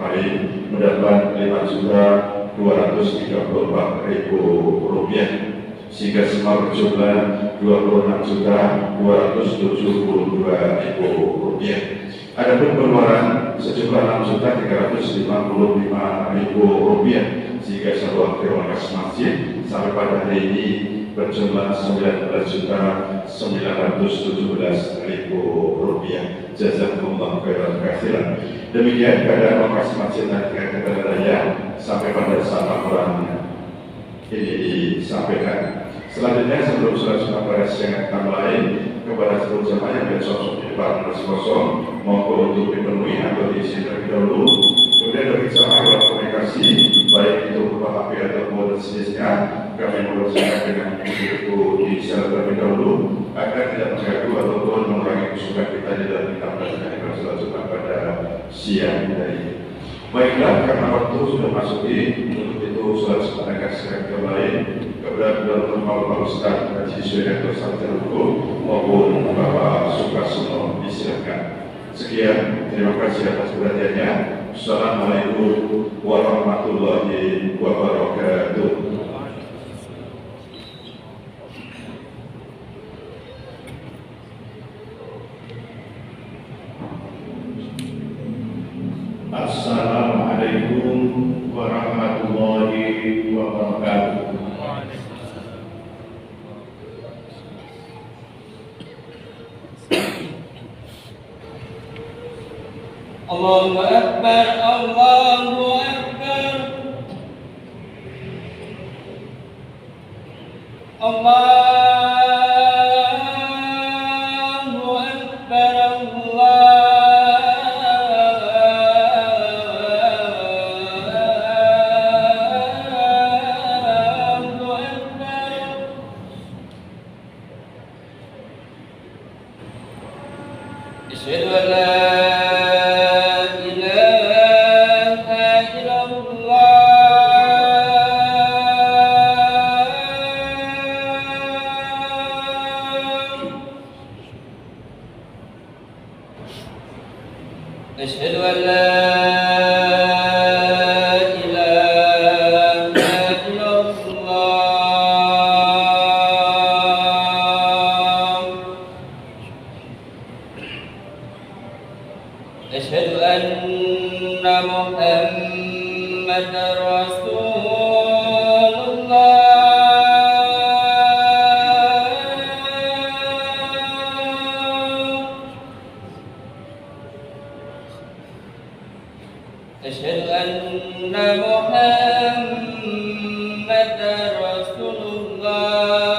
kemarin mendapat Rp5.234.000, sehingga semua berjumlah Rp26.272.000. Adapun pengeluaran sejumlah Rp6.355.000, sehingga seluruh terima kasih masjid sampai pada hari ini berjumlah Rp19.917.000. Jazakumullah khairan katsiran. Demikian keadaan lokasi masjid dan kegiatan raya sampai pada saat laporan ini disampaikan. Selanjutnya sebelum saudara pada siang lain kepada seluruh jemaah yang bersosok di depan masih kosong maupun untuk dipenuhi atau diisi terlebih dahulu. Kemudian bagi jemaah lewat komunikasi baik itu berupa HP ataupun sejenisnya, kami berusaha dengan itu diisi terlebih dahulu agar tidak mengganggu ataupun mengurangi kesukaan kita di dalam kita belajar ibadah salat Jumat pada siang hari ini. Baiklah, karena waktu sudah masuk untuk itu salat Jumat yang lain kepada Bapak Ustaz Haji Syekh Sarjana Hukum maupun Bapak Sukarsono disilakan. Sekian, terima kasih atas perhatiannya. Assalamualaikum warahmatullahi wabarakatuh. Assalamualaikum warahmatullahi wabarakatuh. Allahu Akbar, Allahu Akbar, Allahu Akbar, Allahu Akbar. Asyhadu an la أشهد أن لا إله إلا الله. أشهد أن محمدا رسول الله. أشهد أن محمدا رسول الله.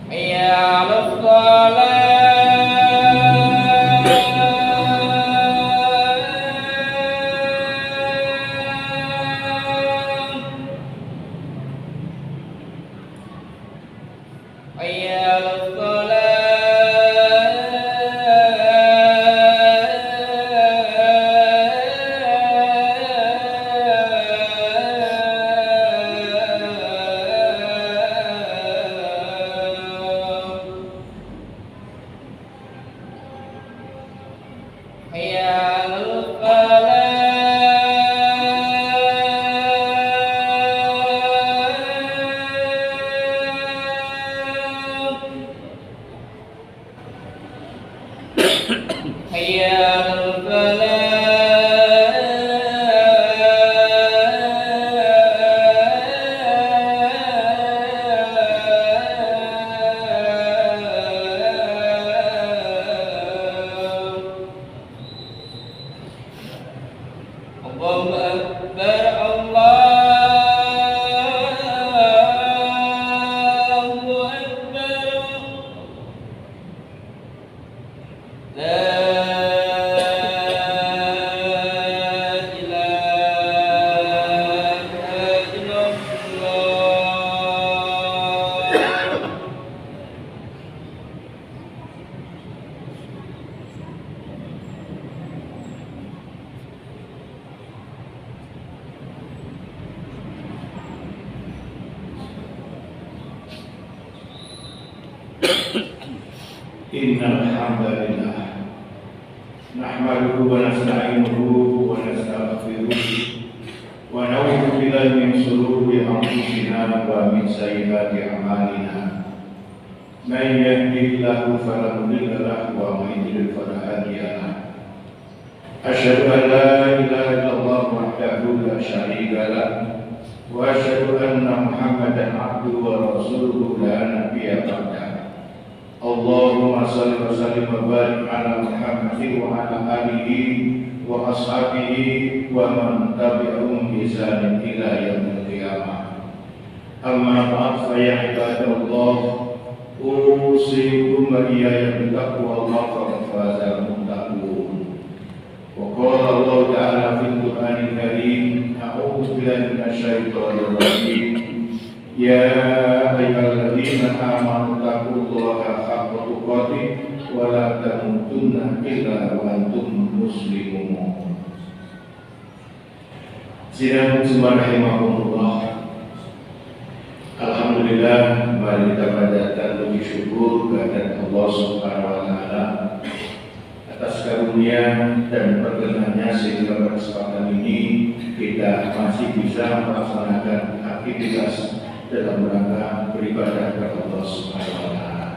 حي على الصلاة. Innal hamdalillah nahmaduhu wa nasta'inuhu wa nastaghfiruh wa na'udzu billahi min shururi anfusina wa min sayyiati a'malina. Man yahdihillahu fala mudilla lahu wa man yudlil fala hadiya lahu. Asyhadu an la ilaha illallah wahdahu la syarika lahu wa asyhadu anna Muhammadan abduhu wa rasuluhu la nabiyya ba'dahu. Allahumma shalli wa sallim wa barik ala Muhammadin wa ala alihi wa ashabihi wa man tabi'ahum bi ihsanin ila yaumil qiyamah. Amma ba'd, fa ya ibadallah, usikum wa iyaya bi taqwallah faqad fazal muttaqun. Wa qala Allah ta'ala fil Qur'anil Karim, a'udzu billahi minasyaitonir rajim. Ya ayyuhalladzina amanu taqullaha haqqa tuqatih wa la tamutunna illa wa antum muslimun. Sidang Jumat rahimahumullah. Alhamdulillah, mari kita panjatkan puji syukur kepada Allah Subhanahu wa taala atas karunia dan perkenannya sehingga pada kesempatan ini kita masih bisa melaksanakan aktivitas dalam rangka beribadah kepada Allah Subhanahu wa taala.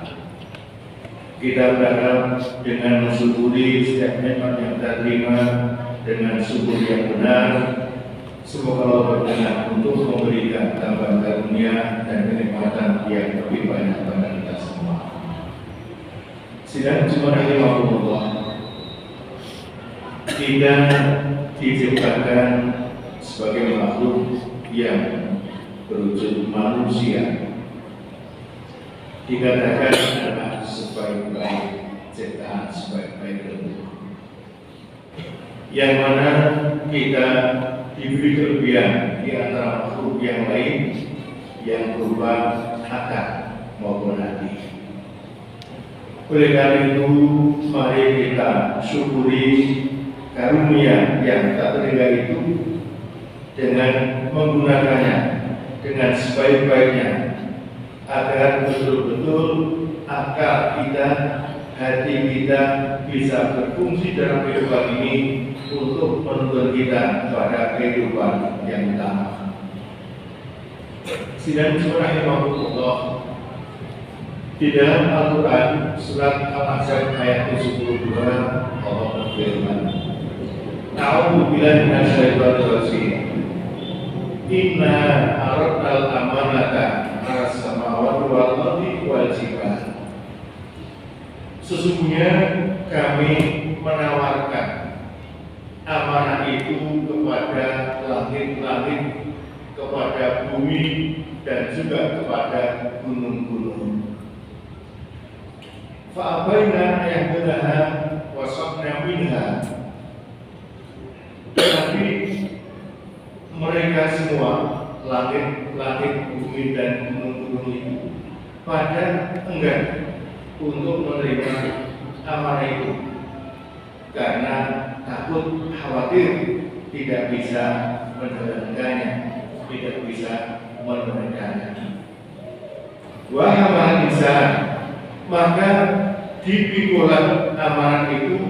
Kita berharap dengan mensyukuri setiap nikmat yang kita terima dengan syukur yang benar, semoga Allah berkenan untuk memberikan tambahan karunia dan kenikmatan yang lebih banyak kepada kita semua. Sidang Jumat rahimahumullah, kita diciptakan sebagai makhluk yang berwujud manusia, dikatakan adalah sebaik-baik ciptaan, sebaik-baik bentuk, yang mana kita diberi kelebihan di antara makhluk yang lain yang berupa akal maupun hati. Oleh karena itu, mari kita syukuri karunia yang tak terhingga itu dengan menggunakannya dengan sebaik-baiknya, agar betul-betul akal kita, hati kita bisa berfungsi dalam kehidupan ini untuk menuntun kita pada kehidupan yang utama. Sidang rahimahullah, di dalam Al-Quran surat Al-Ahzab ayat 72 Allah berfirman, A'udzu billahi minasyaitonir rajim. Inna aradnal amanata 'alas samawati wal ardi wal jibal. Sesungguhnya kami menawarkan amanah itu kepada langit-langit, kepada bumi, dan juga kepada gunung-gunung. Fa'abaina ayahdaha wasabna minha. Tetapi mereka semua, langit-langit, bumi, dan gunung-gunung itu pada enggan untuk menerima amanah itu karena takut, khawatir tidak bisa menjalankannya, tidak bisa menunaikannya. Wahai insan, maka dipikulah amanah itu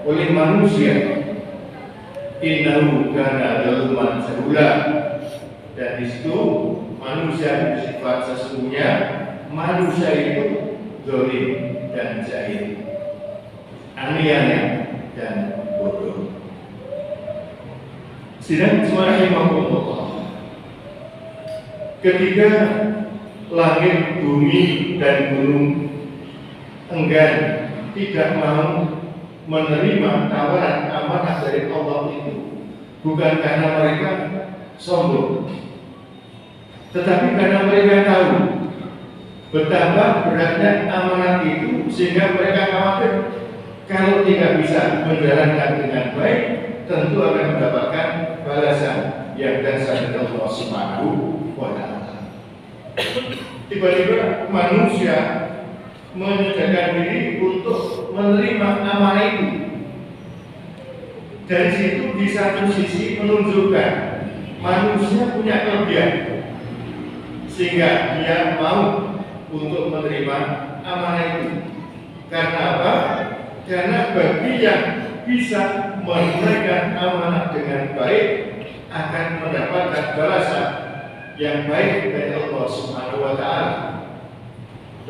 oleh manusia. Innahu kana zaluman jahula. Dan di situ manusia bersifat sesungguhnya manusia itu zalim dan jahil, aniaya dan bodoh. Sidang rahimahumullah, ketika langit, bumi, dan gunung enggan, tidak mau menerima tawaran amanah dari Allah itu, bukan karena mereka sombong, tetapi karena mereka tahu betapa beratnya amanah itu, sehingga mereka khawatir kalau tidak bisa menjalankan dengan baik, tentu akan mendapatkan balasan yang dasar dari Allah Subhanahu wa taala. Tiba-tiba manusia menyediakan diri untuk menerima amanah itu. Dari situ di satu sisi menunjukkan manusia punya kelebihan, sehingga dia mau untuk menerima amanah itu. Karena apa? Karena bagi yang bisa menunaikan amanah dengan baik akan mendapatkan balasan yang baik dari Allah Subhanahu wa Ta'ala.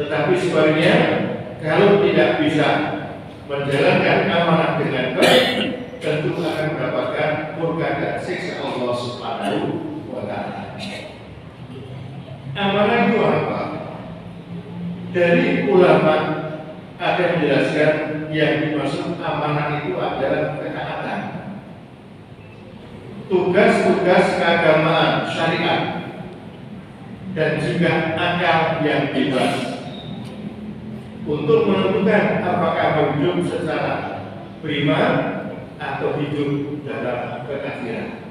Tetapi sebaliknya, kalau tidak bisa menjalankan amanah dengan baik, tentu akan mendapatkan murka dan siksa Allah Subhanahu wa Ta'ala. Amanah itu apa? Dari ulama ada yang menjelaskan yang dimaksud amanah itu adalah ketaatan. Tugas-tugas keagamaan syariat dan juga akal yang bebas untuk menentukan apakah hidup secara beriman atau hidup dalam kekafiran.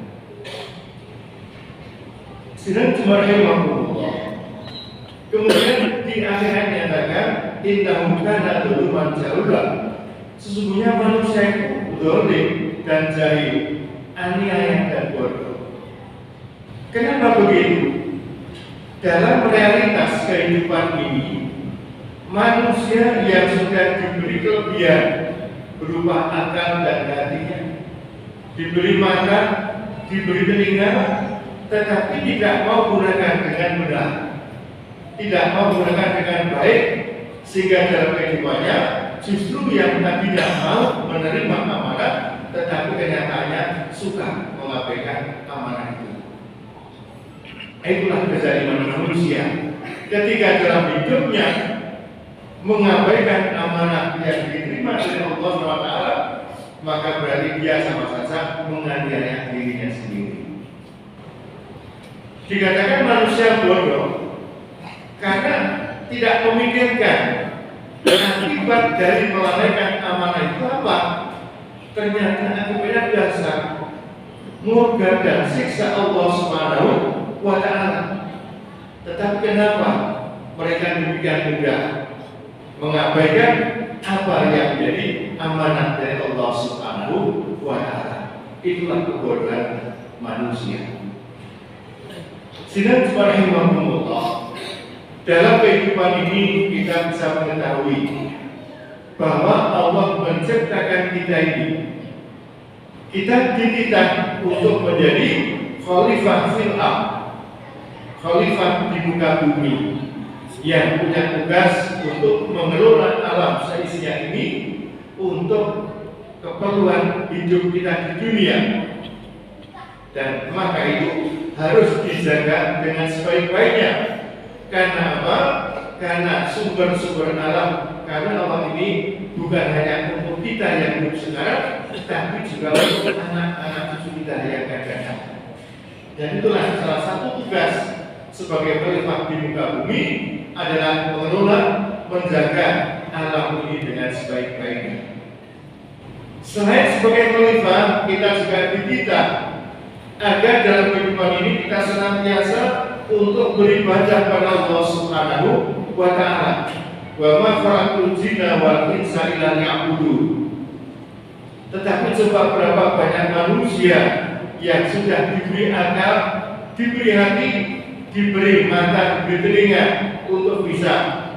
Sidang Jum'ah rahimahullah. Kemudian di akhirat nyatakan innahum kana dzuluman jahula. Sesungguhnya manusia itu zalim dan jahil, aniaya dan bodoh. Kenapa begitu? Dalam realitas kehidupan ini, manusia yang sudah diberi kelebihan berupa akal dan hatinya, diberi mata, diberi telinga, tetapi tidak mau gunakan dengan benar, tidak mau gunakan dengan baik, sehingga dalam kehidupannya justru yang tidak mau menerima amanah, tetapi kenyataannya suka mengabaikan amanah itu. Itulah kezaliman manusia. Ketika dalam hidupnya mengabaikan amanah yang diterima oleh Allah SWT, maka berarti dia sama saja menganiaya dirinya sendiri. Dikatakan manusia bodoh karena tidak memikirkan akibat dari melalaikan amanah itu apa. Ternyata akibatnya dasar murka dan siksa Allah Subhanahu wa Ta'ala. Tetapi kenapa mereka demikian mudah mengabaikan apa yang menjadi amanah dari Allah Subhanahu wa Ta'ala? Itulah kebodohan manusia. Sidang subhanallah. Dalam kehidupan ini kita bisa mengetahui bahwa Allah menciptakan kita ini. Kita dititah untuk menjadi khalifah fil ardh, khalifah di muka bumi, yang punya tugas untuk mengelola alam seisinya ini untuk keperluan hidup kita di dunia. Dan maka itu harus dijaga dengan sebaik-baiknya. Karena apa? Karena sumber-sumber alam, karena Allah ini bukan hanya untuk kita yang hidup sekarang, tapi juga untuk anak-anak cucu kita yang akan datang. Dan itulah salah satu tugas sebagai khalifah di muka bumi adalah mengelola, menjaga alam ini dengan sebaik-baiknya. Selain sebagai khalifah, kita juga dititah agar dalam kehidupan ini kita senantiasa untuk beribadah pada Allah Subhanahu wa Ta'ala. Wa ma khalaqtul jinna wal insa illa liya'budun. Tetapi coba berapa banyak manusia yang sudah diberi akal, diberi hati, diberi mata, diberi telinga untuk bisa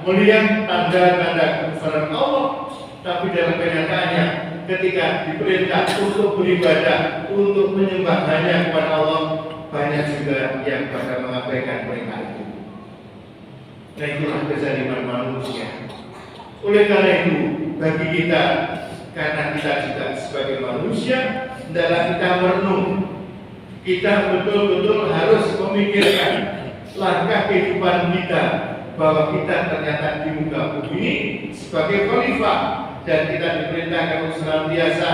melihat tanda-tanda kebesaran Allah, tapi dalam kenyataannya ketika diperintah untuk beribadah, untuk menyembah hanya kepada Allah, banyak juga yang pada mengabaikan perintah itu. Nah, itulah kezaliman manusia. Oleh karena itu, bagi kita, karena kita juga sebagai manusia, adalah kita merenung. Kita betul-betul harus memikirkan langkah kehidupan kita, bahwa kita ternyata di muka bumi ini sebagai khalifah, dan kita diperintahkan untuk senantiasa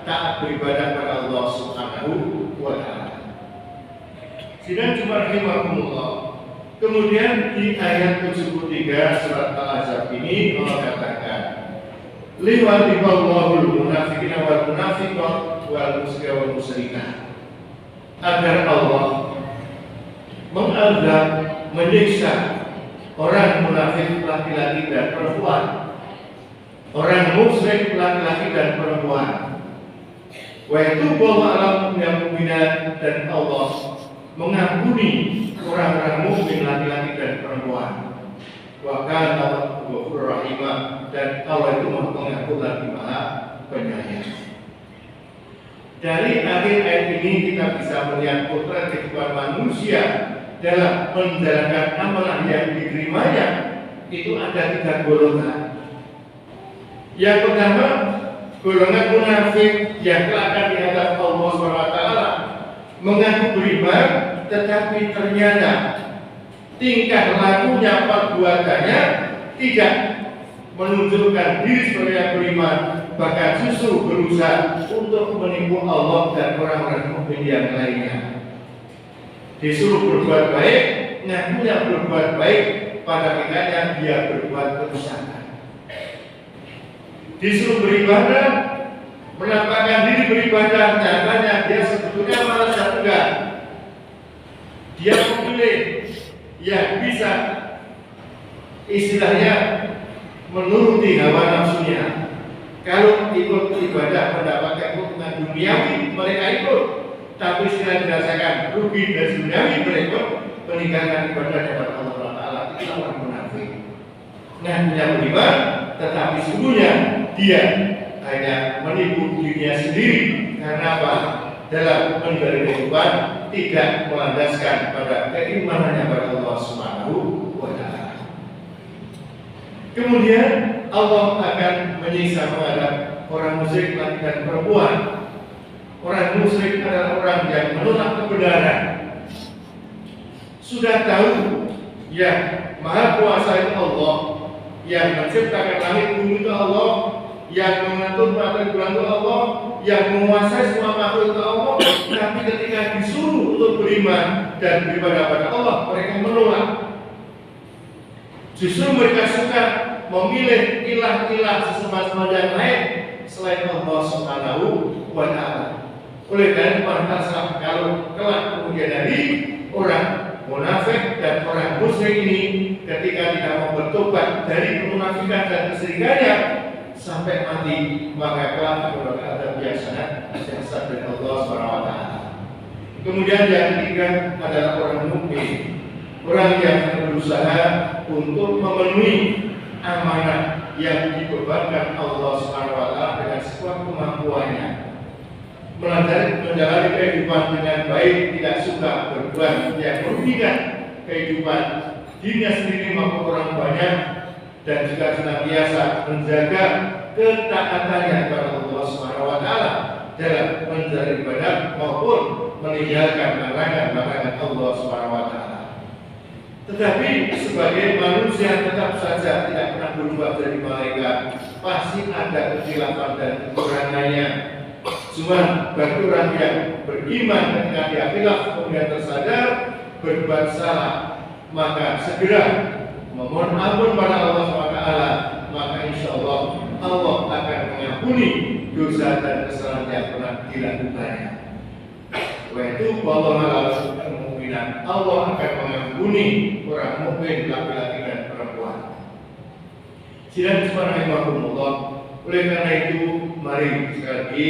taat beribadah kepada Allah Subhanahu wa Ta'ala. Sidang Jum'ah rahimahumullah. Kemudian di ayat 73 surat Al-Ahzab ini Allah katakan, liwa'diballahul munafiqina wal munafiqat wal musyrika wal musyrikah, agar Allah mengazab, menyiksa orang munafik laki-laki dan perempuan, orang musyrik laki-laki dan perempuan. Wa itu bahwa alam yang mukminat, dan Allah mengampuni orang-orang mukmin laki-laki dan perempuan. Wa kana Ghafurur Rahim, dan Allah itu Maha Pengampun lagi Maha Penyayang. Dari akhir ayat ini kita bisa melihat potret kehidupan manusia dalam menjalankan amalan yang diterimanya itu ada 3 golongan. Yang pertama, golongan munafik yang akan dihadap Allah SWT, mengaku beriman, tetapi ternyata tingkah lakunya, perbuatannya tidak menunjukkan diri sebagai yang beriman, bahkan justru berusaha untuk menipu Allah dan orang-orang mukmin yang lainnya. Disuruh berbuat baik, ngakunya berbuat baik, pada kenyataannya dia berbuat kerusakan. Disuruh beribadah, menampakkan diri beribadah, nyatanya dia sebetulnya malah enggak. Dia memilih yang bisa istilahnya menuruti hawa nafsunya. Kalau ikut ibadah mendapatkan keuntungan duniawi, mereka ikut. Tapi setelah dirasakan rugi dan duniawi, mereka meninggalkan ibadahnya kepada Allah Taala. Itu orang munafik. Nah, yang beriman, tetapi sesungguhnya dia hanya menipu dirinya sendiri. Karena apa? Dalam menjalani kehidupan tidak melandaskan pada keimanannya kepada Allah Subhanahu wa Ta'ala. Kemudian Allah akan menyiksa menghadap orang musyrik laki dan perempuan. Orang musyrik adalah orang yang menolak kebenaran. Sudah tahu yang Maha Kuasa itu Allah, yang menciptakan langit bumi itu Allah, yang mengatur peraturan bulan itu Allah, yang menguasai semua makhluk itu Allah. Tapi ketika disuruh untuk beriman dan beribadah pada Allah, mereka menolak. Justru mereka suka memilih ilah-ilah sesama yang lain selain Allah Subhanahu wa Ta'ala. Oleh karena itu pantaslah kalau kelak kemudian hari orang munafik dan orang musyrik ini ketika tidak mau bertobat dari kemunafikan dan kesyirikannya sampai mati, maka kelak mendapatkan adab yang sangat dahsyat dari Allah Subhanahu wa Ta'ala. Kemudian yang ketiga adalah orang mukmin, orang yang berusaha untuk memenuhi amanah yang dibebankan Allah Subhanahu wa Ta'ala dengan sekuat kemampuannya, menjalani kehidupan dengan baik, tidak suka berbuat yang merugikan kehidupan dirinya sendiri maupun orang banyak, dan juga senantiasa menjaga ketaatannya kepada Allah Subhanahu wa Ta'ala dalam menjalani ibadah maupun meninggalkan larangan-larangan Allah Subhanahu wa Ta'ala. Tetapi sebagai manusia tetap saja tidak pernah berubah dari malaikat, pasti ada kekhilapan dan kekurangannya. Cuma bagi orang yang beriman ketika dia khilaf kemudian tersadar berbuat salah, maka segera memohon ampun pada Allah SWT, maka insya Allah Allah akan mengampuni dosa dan kesalahan yang pernah dilakukannya. Yaitu Allah Allah akan mengampuni orang mukmin laki-laki dan perempuan. Sidang subhanallah. Oleh karena itu, mari sekali lagi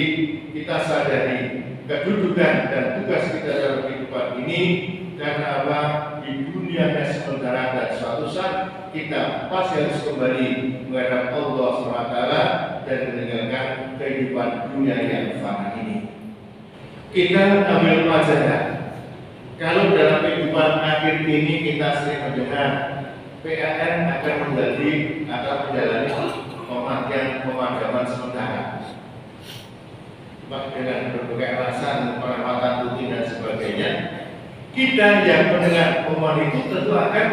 kita sadari kedudukan dan tugas kita dalam kehidupan ini. Karena apa? Di dunia yang sementara dan suatu saat kita pasti harus kembali menghadap Allah SWT dan meninggalkan kehidupan dunia yang fana ini. Kita ambil pelajaran. Kalau dalam kehidupan akhir ini kita sering mendengar PAN akan menjalani pemadaman sementara dengan berbagai alasan perawatan rutin dan sebagainya. Kita yang mendengar pengumuman itu tentu akan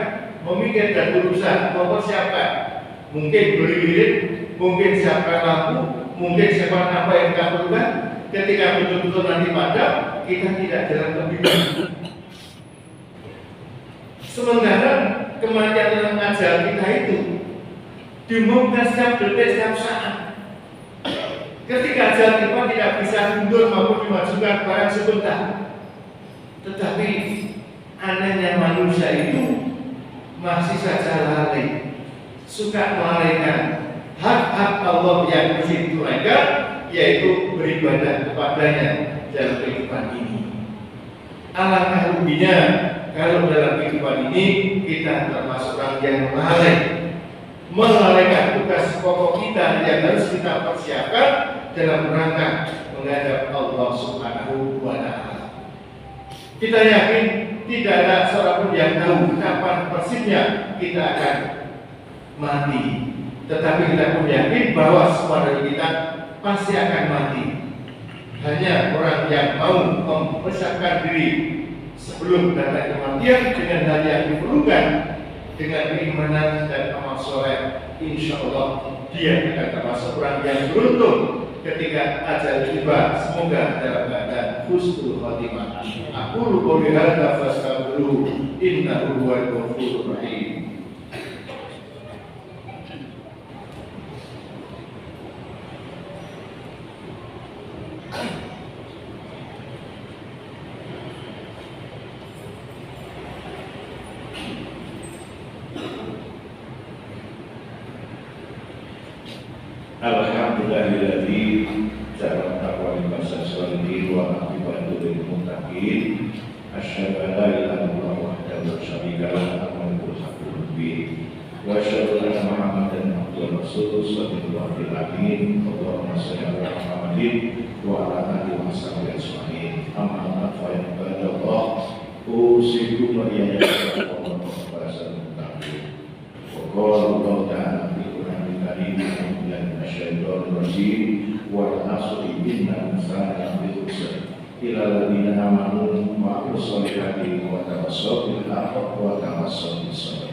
memikir dan berusaha mempersiapkan, mungkin beli lilin, mungkin siapkan lampu, mungkin siapkan apa yang kita perlukan. Ketika betul-betul nanti padam, kita tidak jalan lebih dulu. Sementara kematian dalam ajal kita itu diumumkan setiap detik, setiap saat. Ketika ajal kita tidak bisa mundur maupun dimajukan barang sebentar. Tetapi anehnya manusia itu masih saja lalai, suka melalaikan hak-hak Allah yang mesti ditunaikan, yaitu beribadah kepadanya dalam kehidupan ini. Alangkah ruginya kalau dalam kehidupan ini kita termasuk orang yang lalai, melalaikan tugas pokok kita yang harus kita persiapkan dalam rangka menghadap Allah Subhanahu wa Ta'ala. Kita yakin tidak ada seorang pun yang tahu kapan persisnya kita akan mati. Tetapi kita pun yakin bahwa semua dari kita pasti akan mati. Hanya orang yang mau mempersiapkan diri sebelum datang kematian dengan hal yang diperlukan, dengan keimanan dan amal soleh, insya Allah dia akan termasuk orang yang beruntung ketika ajal tiba. Semoga dalam keadaan husnul khotimah. Aku qouli hadza fastaghfiruhu innahu huwal ghafurur rahim. Alhamdulillahilladzi ja'ala taqwa libasa sholihin wa aqibatu lil muttaqin. Asyhadu an la ilaha illallah wahdahu la syarika lahu al-mulkul haqqul mubin. Wa asyhadu anna Muhammadan abduhu wa rasuluhu sallallahu alaihi Allahumma shalli ala Muhammadin wa ala alihi wa sahbihi ajma'in. Amma ba'd fa ya ibadallah, usikum wa iyyakum bittaqwa. Wa qala Allah ta'ala fi Qur'anil Karim Asyhadu rajim wa asri inna insana lafi khusr illa alladziina aamanu wa 'amilus shalihati wa tawassaw bil haqqi wa tawassaw bis sabr.